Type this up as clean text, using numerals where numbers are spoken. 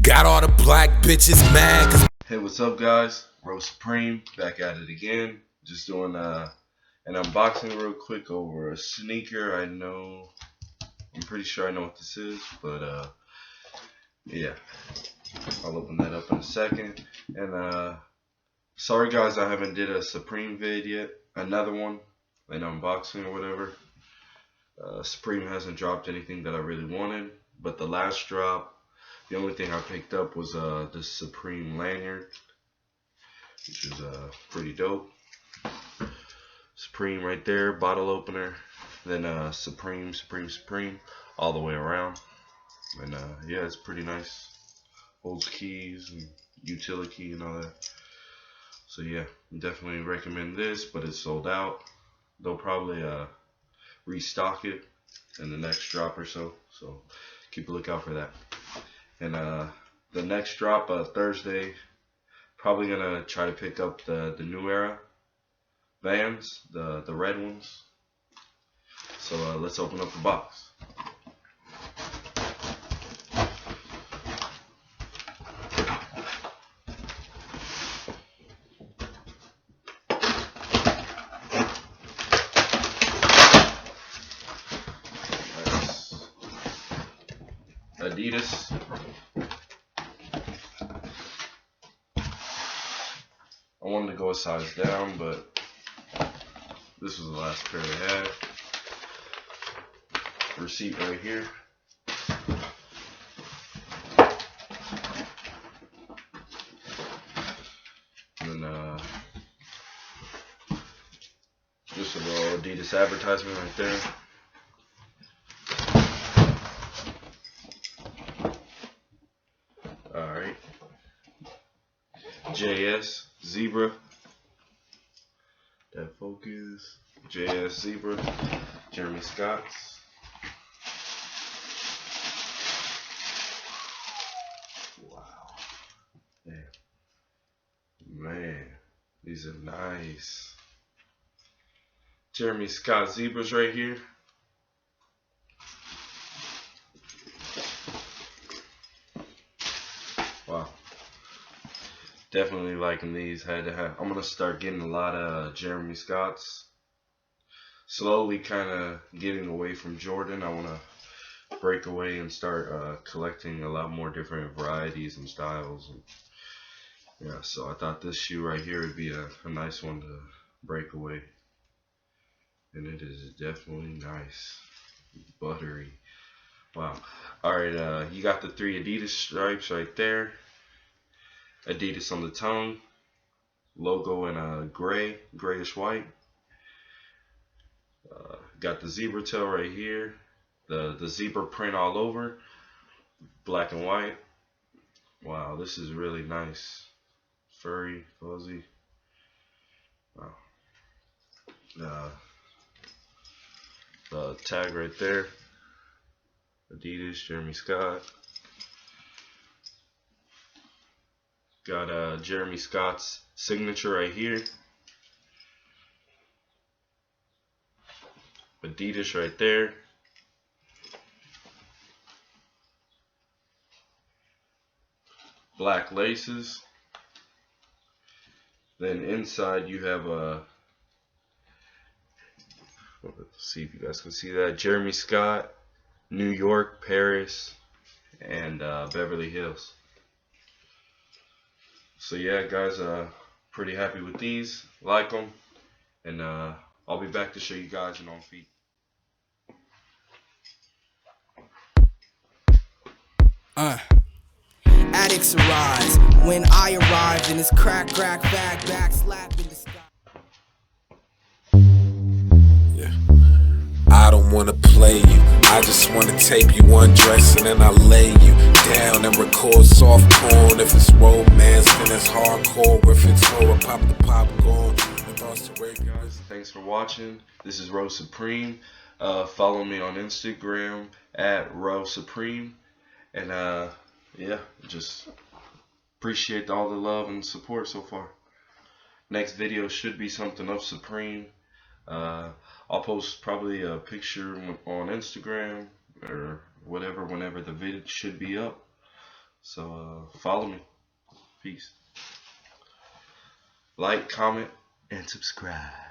Got all the black bitches mad 'cause hey, what's up guys? Rose Supreme back at it again. Just doing an unboxing real quick over a sneaker. I'm pretty sure I know what this is, but yeah, I'll open that up in a second. And sorry guys, I haven't did a Supreme vid yet. Another one, an unboxing or whatever. Supreme hasn't dropped anything that I really wanted, but the last drop, the only thing I picked up was the Supreme lanyard, which is pretty dope. Supreme right there, bottle opener, then Supreme all the way around. And yeah, it's pretty nice. Holds keys and utility key and all that. So yeah, definitely recommend this, but it's sold out. They'll probably restock it in the next drop or so. So keep a lookout for that. And the next drop, Thursday, probably gonna try to pick up the New Era Vans, the red ones. So let's open up the box. Adidas. I wanted to go a size down, but this was the last pair they had. Receipt right here. And then just a little Adidas advertisement right there. Alright. JS Zebra. That focus. JS Zebra. Jeremy Scott's. Wow. Man, these are nice. Jeremy Scott Zebras right here. Wow. Definitely liking these. I'm gonna start getting a lot of Jeremy Scotts. Slowly kind of getting away from Jordan. I wanna break away and start collecting a lot more different varieties and styles. And yeah, so I thought this shoe right here would be a nice one to break away. And it is definitely nice. Buttery. Wow. Alright, you got the 3 Adidas stripes right there. Adidas on the tongue. Logo in grayish white. Got the zebra tail right here. The zebra print all over. Black and white. Wow, this is really nice. Furry, fuzzy. Wow. The tag right there. Adidas, Jeremy Scott. Got Jeremy Scott's signature right here. Adidas right there. Black laces. Then inside you have let's see if you guys can see that, Jeremy Scott, New York, Paris, and Beverly Hills. So yeah guys, pretty happy with these. Like them, and I'll be back to show you guys on feet. Addicts arise when I arrive in this crack back slap in the sky. yeah. I don't wanna play you. I just wanna tape you undress and then I lay you down and record soft porn. If it's romance, then it's hardcore. If it's horror, pop the popcorn. Guys, thanks for watching. This is Rose Supreme. Follow me on Instagram at Rose Supreme. And yeah, just appreciate all the love and support so far. Next video should be something of Supreme. I'll post probably a picture on Instagram or whatever whenever the video should be up. So follow me. Peace. Like, comment, and subscribe.